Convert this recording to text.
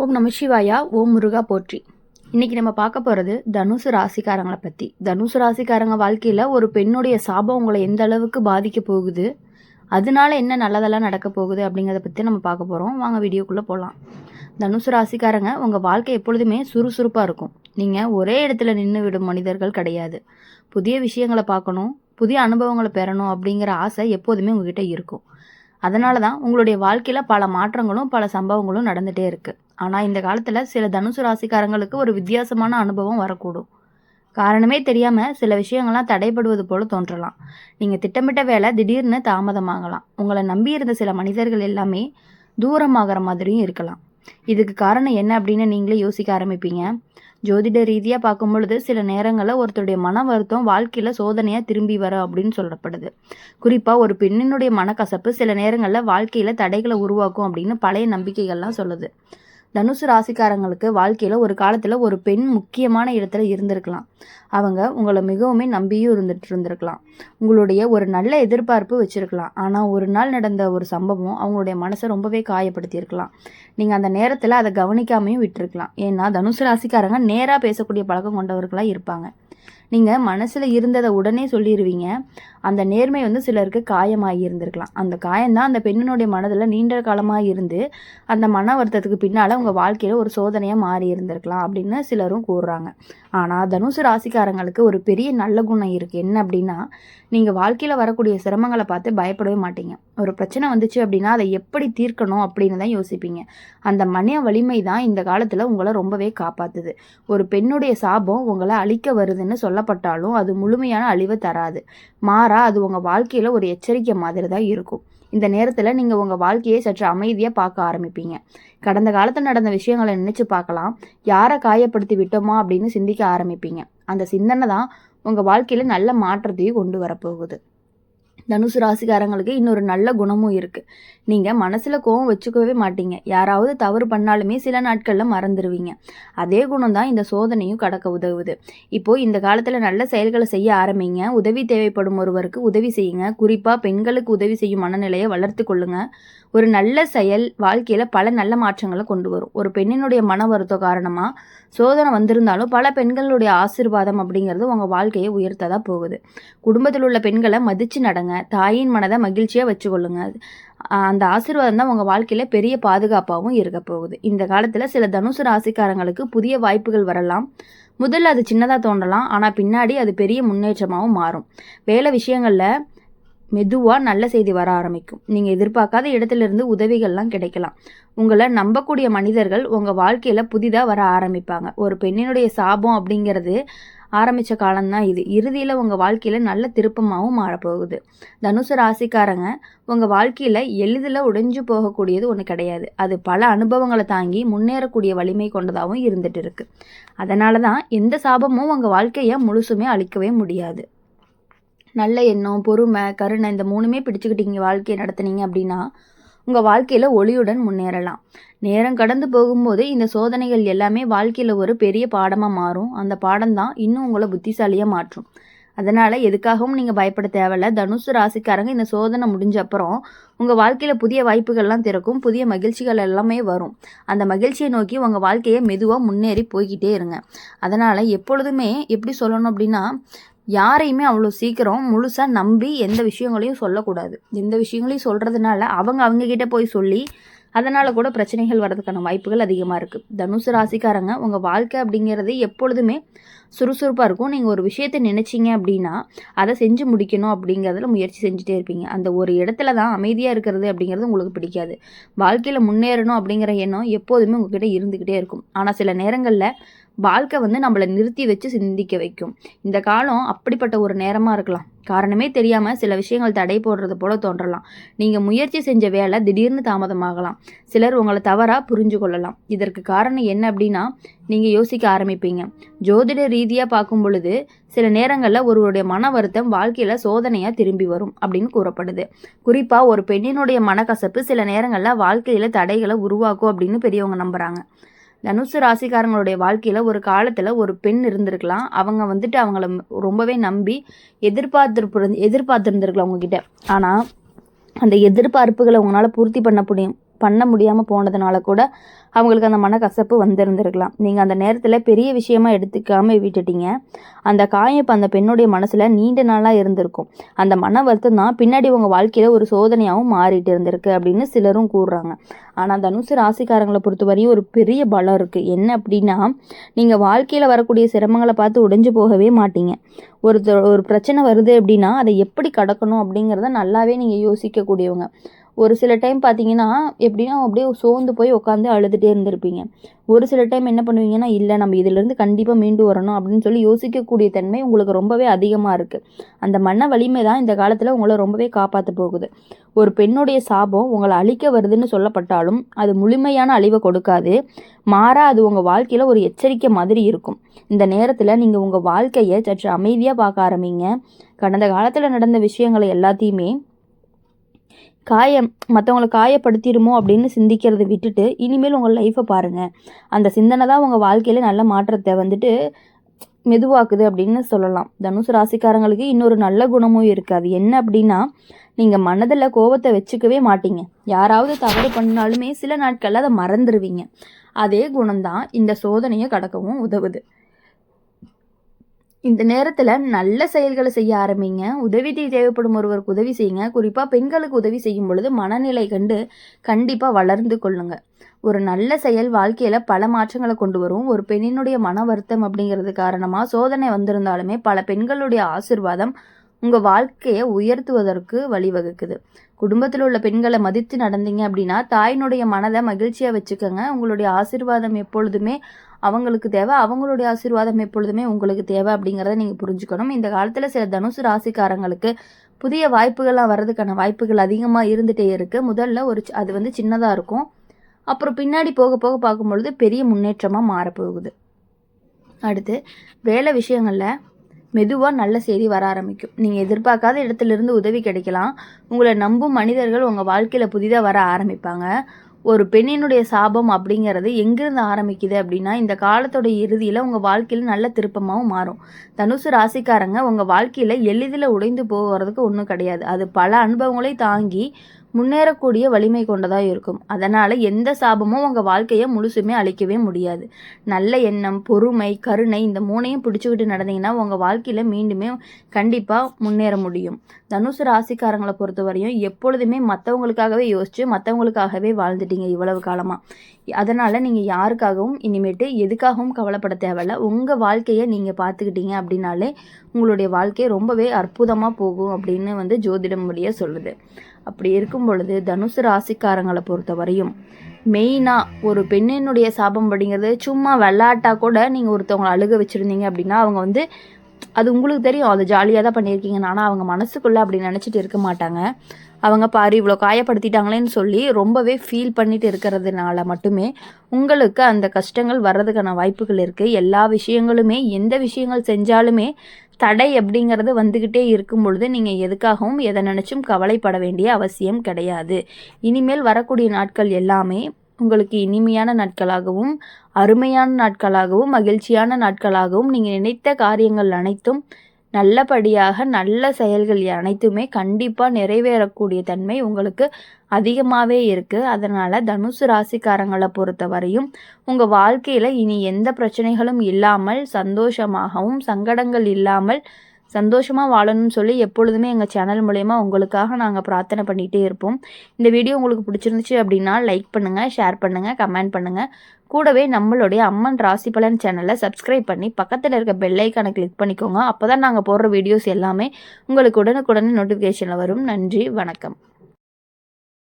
ஓம் நம சிவாயா. ஓம் முருகா போற்றி. இன்னைக்கு நம்ம பார்க்க போகிறது தனுசு ராசிக்காரங்களை பற்றி. தனுசு ராசிக்காரங்க வாழ்க்கையில் ஒரு பெண்ணுடைய சாபம் உங்களை எந்த அளவுக்கு பாதிக்க போகுது, அதனால என்ன நல்லதெல்லாம் நடக்க போகுது அப்படிங்கிறத பற்றி நம்ம பார்க்க போகிறோம். வாங்க வீடியோக்குள்ளே போகலாம். தனுசு ராசிக்காரங்க உங்கள் வாழ்க்கை எப்பொழுதுமே சுறுசுறுப்பாக இருக்கும். நீங்கள் ஒரே இடத்துல நின்று விடும் மனிதர்கள் கிடையாது. புதிய விஷயங்களை பார்க்கணும், புதிய அனுபவங்களை பெறணும் அப்படிங்கிற ஆசை எப்போதுமே உங்ககிட்ட இருக்கும். அதனால தான் உங்களுடைய வாழ்க்கையில் பல மாற்றங்களும் பல சம்பவங்களும் நடந்துகிட்டே இருக்குது. ஆனால் இந்த காலத்தில் சில தனுசு ராசிக்காரங்களுக்கு ஒரு வித்தியாசமான அனுபவம் வரக்கூடும். காரணமே தெரியாமல் சில விஷயங்கள்லாம் தடைபடுவது போல தோன்றலாம். நீங்கள் திட்டமிட்ட வேலை திடீர்னு தாமதமாகலாம். உங்களை நம்பி இருந்த சில மனிதர்கள் எல்லாமே தூரமாகிற மாதிரியும் இருக்கலாம். இதுக்கு காரணம் என்ன அப்படின்னு நீங்களே யோசிக்க ஆரம்பிப்பீங்க. ஜோதிட ரீதியாக பார்க்கும் பொழுது சில நேரங்களில் ஒருத்தருடைய மன வருத்தம் வாழ்க்கையில் சோதனையாக திரும்பி வரும் அப்படின்னு சொல்லப்படுது. குறிப்பாக ஒரு பெண்ணினுடைய மனக்கசப்பு சில நேரங்களில் வாழ்க்கையில் தடைகளை உருவாக்கும் அப்படின்னு பழைய நம்பிக்கைகள்லாம் சொல்லுது. தனுசு ராசிக்காரங்களுக்கு வாழ்க்கையில் ஒரு காலத்தில் ஒரு பெண் முக்கியமான இடத்துல இருந்திருக்கலாம். அவங்க உங்களை மிகவும் நம்பியும் இருந்திருக்கலாம். உங்களுடைய ஒரு நல்ல எதிர்பார்ப்பு வச்சுருக்கலாம். ஆனால் ஒரு நாள் நடந்த ஒரு சம்பவம் அவங்களுடைய மனசை ரொம்பவே காயப்படுத்தியிருக்கலாம். நீங்கள் அந்த நேரத்தில் அதை கவனிக்காமையும் விட்டுருக்கலாம். ஏன்னா தனுசு ராசிக்காரங்க நேராக பேசக்கூடிய பழக்கம் கொண்டவர்களாக இருப்பாங்க. நீங்கள் மனசில் இருந்ததை உடனே சொல்லிடுவீங்க. அந்த நேர்மை சிலருக்கு காயமாகி இருந்திருக்கலாம். அந்த காயம்தான் அந்த பெண்ணினுடைய மனதில் நீண்ட காலமாக இருந்து அந்த மன வருத்தத்துக்கு பின்னால் உங்கள் வாழ்க்கையில் ஒரு சோதனையாக மாறி இருந்திருக்கலாம் அப்படின்னு சிலரும் கூறுறாங்க. ஆனால் தனுசு ராசிக்காரங்களுக்கு ஒரு பெரிய நல்ல குணம் இருக்குது. என்ன அப்படின்னா, நீங்கள் வாழ்க்கையில் வரக்கூடிய சிரமங்களை பார்த்து பயப்படவே மாட்டீங்க. ஒரு பிரச்சனை வந்துச்சு அப்படின்னா அதை எப்படி தீர்க்கணும் அப்படின்னு தான் யோசிப்பீங்க. அந்த மன வலிமை தான் இந்த காலத்தில் உங்களை ரொம்பவே காப்பாற்றுது. ஒரு பெண்ணுடைய சாபம் உங்களை அழிக்க வருதுன்னு சொல்லப்பட்டாலும் அது முழுமையான அழிவை தராது. மாறா அது உங்கள் வாழ்க்கையில் ஒரு எச்சரிக்கை மாதிரி தான் இருக்கும். இந்த நேரத்தில் நீங்கள் உங்கள் வாழ்க்கையை சற்று அமைதியாக பார்க்க ஆரம்பிப்பீங்க. கடந்த காலத்தில் நடந்த விஷயங்களை நினச்சி பார்க்கலாம். யாரை காயப்படுத்தி விட்டோமா அப்படின்னு சிந்திக்க ஆரம்பிப்பீங்க. அந்த சிந்தனை தான் உங்கள் வாழ்க்கையில் நல்ல மாற்றத்தையும் கொண்டு வரப்போகுது. தனுசு ராசிக்காரங்களுக்கு இன்னொரு நல்ல குணமும் இருக்குது. நீங்கள் மனசில் கோவம் வச்சுக்கவே மாட்டீங்க. யாராவது தவறு பண்ணாலுமே சில நாட்களில் மறந்துடுவீங்க. அதே குணம் தான் இந்த சோதனையும் கடக்க உதவுது. இப்போது இந்த காலத்தில் நல்ல செயல்களை செய்ய ஆரம்பிங்க. உதவி தேவைப்படும் ஒருவருக்கு உதவி செய்யுங்க. குறிப்பாக பெண்களுக்கு உதவி செய்யும் மனநிலையை வளர்த்து கொள்ளுங்க. ஒரு நல்ல செயல் வாழ்க்கையில் பல நல்ல மாற்றங்களை கொண்டு வரும். ஒரு பெண்ணினுடைய மன வருத்தம் காரணமாக சோதனை வந்திருந்தாலும் பல பெண்களுடைய ஆசீர்வாதம் அப்படிங்கிறது உங்கள் வாழ்க்கையை உயர்த்ததாக போகுது. குடும்பத்தில் உள்ள பெண்களை மதித்து நடங்க. தாயின் மனதை மகிழ்ச்சியாக வச்சுக்கொள்ளுங்க. அந்த ஆசீர்வாதம் தான் உங்கள் வாழ்க்கையில் பெரிய பாதுகாப்பாகவும் இருக்க போகுது. இந்த காலத்தில் சில தனுசு ராசிக்காரங்களுக்கு புதிய வாய்ப்புகள் வரலாம். முதல்ல அது சின்னதாக தோன்றலாம், ஆனால் பின்னாடி அது பெரிய முன்னேற்றமாகவும் மாறும். வேலை விஷயங்களில் மெதுவாக நல்ல செய்தி வர ஆரம்பிக்கும். நீங்கள் எதிர்பார்க்காத இடத்துலேருந்து உதவிகள்லாம் கிடைக்கலாம். உங்களை நம்பக்கூடிய மனிதர்கள் உங்கள் வாழ்க்கையில் புதிதாக வர ஆரம்பிப்பாங்க. ஒரு பெண்ணினுடைய சாபம் அப்படிங்கிறது ஆரம்பித்த காலம்தான் இது. இறுதியில் உங்கள் வாழ்க்கையில் நல்ல திருப்பமாகவும் மாறப்போகுது. தனுசு ராசிக்காரங்க உங்கள் வாழ்க்கையில் எளிதில் உடைஞ்சு போகக்கூடியது ஒன்று கிடையாது. அது பல அனுபவங்களை தாங்கி முன்னேறக்கூடிய வலிமை கொண்டதாகவும் இருந்துட்டு இருக்கு. அதனால தான் எந்த சாபமும் உங்கள் வாழ்க்கையை முழுசுமே அழிக்கவே முடியாது. நல்ல எண்ணம், பொறுமை, கருணை இந்த மூணுமே பிடிச்சுக்கிட்டீங்க வாழ்க்கையை நடத்துனீங்க அப்படின்னா உங்கள் வாழ்க்கையில் ஒளியுடன் முன்னேறலாம். நேரம் கடந்து போகும்போது இந்த சோதனைகள் எல்லாமே வாழ்க்கையில் ஒரு பெரிய பாடமாக மாறும். அந்த பாடம் தான் இன்னும் உங்களை புத்திசாலியாக மாற்றும். அதனால் எதுக்காகவும் நீங்கள் பயப்பட தேவையில்ல. தனுசு ராசிக்காரங்க இந்த சோதனை முடிஞ்ச அப்புறம் உங்கள் வாழ்க்கையில் புதிய வாய்ப்புகள்லாம் திறக்கும். புதிய மகிழ்ச்சிகள் எல்லாமே வரும். அந்த மகிழ்ச்சியை நோக்கி உங்கள் வாழ்க்கையை மெதுவாக முன்னேறி போய்கிட்டே இருங்க. அதனால் எப்பொழுதுமே எப்படி சொல்லணும் அப்படின்னா, யாரையுமே அவ்வளோ சீக்கிரம் முழுசாக நம்பி எந்த விஷயங்களையும் சொல்லக்கூடாது. எந்த விஷயங்களையும் சொல்கிறதுனால அவங்கக்கிட்ட போய் சொல்லி அதனால் கூட பிரச்சனைகள் வர்றதுக்கான வாய்ப்புகள் அதிகமாக இருக்குது. தனுசு ராசிக்காரங்க உங்கள் வாழ்க்கை அப்படிங்கிறது எப்பொழுதுமே சுறுசுறுப்பாக இருக்கும். நீங்கள் ஒரு விஷயத்தை நினச்சிங்க அப்படின்னா அதை செஞ்சு முடிக்கணும் அப்படிங்கிறதுல முயற்சி செஞ்சுட்டே இருப்பீங்க. அந்த ஒரு இடத்துல தான் அமைதியாக இருக்கிறது அப்படிங்கிறது உங்களுக்கு பிடிக்காது. வாழ்க்கையில் முன்னேறணும் அப்படிங்கிற எண்ணம் எப்போதுமே உங்ககிட்ட இருந்துக்கிட்டே இருக்கும். ஆனால் சில நேரங்களில் வாழ்க்கை நம்மளை நிறுத்தி வச்சு சிந்திக்க வைக்கும். இந்த காலம் அப்படிப்பட்ட ஒரு நேரமாக இருக்கலாம். காரணமே தெரியாமல் சில விஷயங்கள் தடை போடுறது போல தோன்றலாம். நீங்கள் முயற்சி செஞ்ச வேலை திடீர்னு தாமதமாகலாம். சிலர் உங்களை தவறாக புரிஞ்சு கொள்ளலாம். இதற்கு காரணம் என்ன அப்படின்னா, நீங்கள் யோசிக்க ஆரம்பிப்பீங்க. ஜோதிட ரீதியாக பார்க்கும் பொழுது சில நேரங்களில் ஒருவருடைய மன வருத்தம் வாழ்க்கையில் சோதனையாக திரும்பி வரும் அப்படின்னு கூறப்படுது. குறிப்பாக ஒரு பெண்ணினுடைய மனக்கசப்பு சில நேரங்களில் வாழ்க்கையில் தடைகளை உருவாக்கும் அப்படின்னு பெரியவங்க நம்புகிறாங்க. தனுசு ராசிக்காரங்களுடைய வாழ்க்கையில் ஒரு காலத்தில் ஒரு பெண் இருந்திருக்கலாம். அவங்க அவங்கள ரொம்பவே நம்பி எதிர்பார்த்துருந்துருக்கலாம் உங்ககிட்ட. ஆனால் அந்த எதிர்பார்ப்புகளை உங்களால் பூர்த்தி பண்ண பண்ண முடியாமல் போனதுனால கூட அவங்களுக்கு அந்த மனக்கசப்பு வந்திருந்திருக்கலாம். நீங்கள் அந்த நேரத்தில் பெரிய விஷயமா எடுத்துக்காமல் விட்டுட்டீங்க. அந்த காயம் இப்போ அந்த பெண்ணுடைய மனசில் நீண்ட நாளாக இருந்திருக்கும். அந்த மன வருத்தம் தான் பின்னாடி உங்கள் வாழ்க்கையில் ஒரு சோதனையாகவும் மாறிட்டு இருந்திருக்கு அப்படின்னு சிலரும் கூறுறாங்க. ஆனால் தனுசு ராசிக்காரங்களை பொறுத்தவரையும் ஒரு பெரிய பலம் இருக்குது. என்ன அப்படின்னா, நீங்கள் வாழ்க்கையில் வரக்கூடிய சிரமங்களை பார்த்து உடைஞ்சு போகவே மாட்டீங்க. ஒரு பிரச்சனை வருது அப்படின்னா அதை எப்படி கடக்கணும் அப்படிங்கிறத நல்லாவே நீங்கள் யோசிக்கக்கூடியவங்க. ஒரு சில டைம் பார்த்தீங்கன்னா எப்படின்னா அப்படியே சோர்ந்து போய் உட்காந்து அழுதுகிட்டே இருந்திருப்பீங்க. ஒரு சில டைம் என்ன பண்ணுவீங்கன்னா, இல்லை நம்ம இதிலேருந்து கண்டிப்பாக மீண்டு வரணும் அப்படின்னு சொல்லி யோசிக்கக்கூடிய தன்மை உங்களுக்கு ரொம்பவே அதிகமாக இருக்குது. அந்த மன வலிமை தான் இந்த காலத்தில் உங்களை ரொம்பவே காப்பாற்ற போகுது. ஒரு பெண்ணுடைய சாபம் உங்களை அழிக்க வருதுன்னு சொல்லப்பட்டாலும் அது முழுமையான அழிவை கொடுக்காது. மாறா அது உங்கள் வாழ்க்கையில் ஒரு எச்சரிக்கை மாதிரி இருக்கும். இந்த நேரத்தில் நீங்கள் உங்கள் வாழ்க்கையை சற்று அமைதியாக பார்க்க ஆரம்பிங்க. கடந்த காலத்தில் நடந்த விஷயங்களை எல்லாத்தையுமே மற்றவங்களை காயப்படுத்திடுமோ அப்படின்னு சிந்திக்கிறத விட்டுட்டு இனிமேல் உங்கள் லைஃப்பை பாருங்கள். அந்த சிந்தனை தான் உங்கள் வாழ்க்கையில் நல்ல மாற்றத்தை மெதுவாக்குது அப்படின்னு சொல்லலாம். தனுசு ராசிக்காரங்களுக்கு இன்னொரு நல்ல குணமும் இருக்குது. அது என்ன அப்படின்னா, நீங்கள் மனதில் கோபத்தை வச்சுக்கவே மாட்டீங்க. யாராவது தவறு பண்ணாலுமே சில நாட்களில் அதை மறந்துடுவீங்க. அதே குணம்தான் இந்த சோதனையை கடக்கவும் உதவுது. இந்த நேரத்தில் நல்ல செயல்களை செய்ய ஆரம்பிங்க. உதவி தேவைப்படும் ஒருவருக்கு உதவி செய்யுங்க. குறிப்பாக பெண்களுக்கு உதவி செய்யும் பொழுது மனநிலை கண்டு கண்டிப்பாக வளர்ந்து கொள்ளுங்க. ஒரு நல்ல செயல் வாழ்க்கையில் பல மாற்றங்களை கொண்டு வரும். ஒரு பெண்ணினுடைய மன வருத்தம் அப்படிங்கிறது காரணமாக சோதனை வந்திருந்தாலுமே பல பெண்களுடைய ஆசிர்வாதம் உங்கள் வாழ்க்கையை உயர்த்துவதற்கு வழிவகுக்குது. குடும்பத்தில் உள்ள பெண்களை மதித்து நடந்தீங்க அப்படின்னா தாயினுடைய மனதை மகிழ்ச்சியாக வச்சுக்கோங்க. உங்களுடைய ஆசீர்வாதம் எப்பொழுதுமே அவங்களுக்கு தேவை, அவங்களுடைய ஆசீர்வாதம் எப்பொழுதுமே உங்களுக்கு தேவை அப்படிங்கிறத நீங்கள் புரிஞ்சுக்கணும். இந்த காலத்தில் சில தனுசு ராசிக்காரங்களுக்கு புதிய வாய்ப்புகள்லாம் வர்றதுக்கான வாய்ப்புகள் அதிகமாக இருந்துகிட்டே இருக்குது. முதல்ல அது சின்னதாக இருக்கும். அப்புறம் பின்னாடி போக போக பார்க்கும்பொழுது பெரிய முன்னேற்றமாக மாறப்போகுது. அடுத்து வேலை விஷயங்களில் மெதுவாக நல்ல செய்தி வர ஆரம்பிக்கும். நீங்கள் எதிர்பார்க்காத இடத்துலேருந்து உதவி கிடைக்கலாம். உங்களை நம்பும் மனிதர்கள் உங்கள் வாழ்க்கையில் புதிதாக வர ஆரம்பிப்பாங்க. ஒரு பெண்ணினுடைய சாபம் அப்படிங்கிறது எங்கேருந்து ஆரம்பிக்குது அப்படின்னா, இந்த காலத்தோட இறுதியில் உங்கள் வாழ்க்கையில் நல்ல திருப்பமாகவும் மாறும். தனுசு ராசிக்காரங்க உங்கள் வாழ்க்கையில் எளிதில் உடைந்து போகிறதுக்கு ஒன்றும் கிடையாது. அது பல அனுபவங்களை தாங்கி முன்னேறக்கூடிய வலிமை கொண்டதாக இருக்கும். அதனால் எந்த சாபமும் உங்கள் வாழ்க்கையை முழுசுமே அழிக்கவே முடியாது. நல்ல எண்ணம், பொறுமை, கருணை இந்த மூணையும் பிடிச்சிக்கிட்டு நடந்தீங்கன்னா உங்கள் வாழ்க்கையில் மீண்டுமே கண்டிப்பாக முன்னேற முடியும். தனுசு ராசிக்காரங்களை பொறுத்தவரையும் எப்பொழுதுமே மற்றவங்களுக்காகவே யோசித்து மற்றவங்களுக்காகவே வாழ்ந்துட்டீங்க இவ்வளவு காலமாக. அதனால் நீங்கள் யாருக்காகவும் இனிமேட்டு எதுக்காகவும் கவலைப்பட தேவையில்ல. உங்கள் வாழ்க்கையை நீங்கள் பார்த்துக்கிட்டீங்க அப்படின்னாலே உங்களுடைய வாழ்க்கை ரொம்பவே அற்புதமாக போகும் அப்படின்னு ஜோதிடம் வழியாக சொல்லுது. அப்படி இருக்கும் பொழுது தனுசு ராசிக்காரங்களை பொறுத்தவரையும் மெயினாக ஒரு பெண்ணினுடைய சாபம் அப்படிங்கிறது சும்மா விளையாட்டாக கூட நீங்கள் ஒருத்தவங்களை அழுக வச்சுருந்தீங்க அப்படின்னா அவங்க அது உங்களுக்கு தெரியும், அது ஜாலியாக தான் பண்ணியிருக்கீங்கன்னு. ஆனால் அவங்க மனசுக்குள்ளே அப்படி நினச்சிட்டு இருக்க மாட்டாங்க. அவங்க பாரு இவ்வளோ காயப்படுத்திட்டாங்களேன்னு சொல்லி ரொம்பவே ஃபீல் பண்ணிட்டு இருக்கிறதுனால மட்டுமே உங்களுக்கு அந்த கஷ்டங்கள் வர்றதுக்கான வாய்ப்புகள் இருக்குது. எல்லா விஷயங்களுமே எந்த விஷயங்கள் செஞ்சாலுமே தடை அப்படிங்கிறது வந்துக்கிட்டே இருக்கும் பொழுது நீங்கள் எதுக்காகவும் எதை நினச்சும் கவலைப்பட வேண்டிய அவசியம் கிடையாது. இனிமேல் வரக்கூடிய நாட்கள் எல்லாமே உங்களுக்கு இனிமையான நாட்களாகவும் அருமையான நாட்களாகவும் மகிழ்ச்சியான நாட்களாகவும் நீங்கள் நினைத்த காரியங்கள் அனைத்தும் நல்லபடியாக நல்ல செயல்கள் அனைத்துமே கண்டிப்பாக நிறைவேறக்கூடிய தன்மை உங்களுக்கு அதிகமாகவே இருக்குது. அதனால் தனுசு ராசிக்காரங்களை பொறுத்தவரையும் உங்கள் வாழ்க்கையில் இனி எந்த பிரச்சனைகளும் இல்லாமல் சந்தோஷமாகவும் சங்கடங்கள் இல்லாமல் சந்தோஷமாக வாழணும்னு சொல்லி எப்பொழுதுமே எங்கள் சேனல் மூலயமா உங்களுக்காக நாங்கள் பிரார்த்தனை பண்ணிகிட்டே இருப்போம். இந்த வீடியோ உங்களுக்கு பிடிச்சிருந்துச்சு அப்படின்னா லைக் பண்ணுங்கள், ஷேர் பண்ணுங்கள், கமெண்ட் பண்ணுங்கள். கூடவே நம்மளுடைய அம்மன் ராசி பலன் சேனலை சப்ஸ்கிரைப் பண்ணி பக்கத்தில் இருக்க பெல் ஐக்கானை கிளிக் பண்ணிக்கோங்க. அப்போ தான் நாங்கள் போடுற வீடியோஸ் எல்லாமே உங்களுக்கு உடனுக்குடனே நோட்டிஃபிகேஷனில் வரும். நன்றி, வணக்கம்.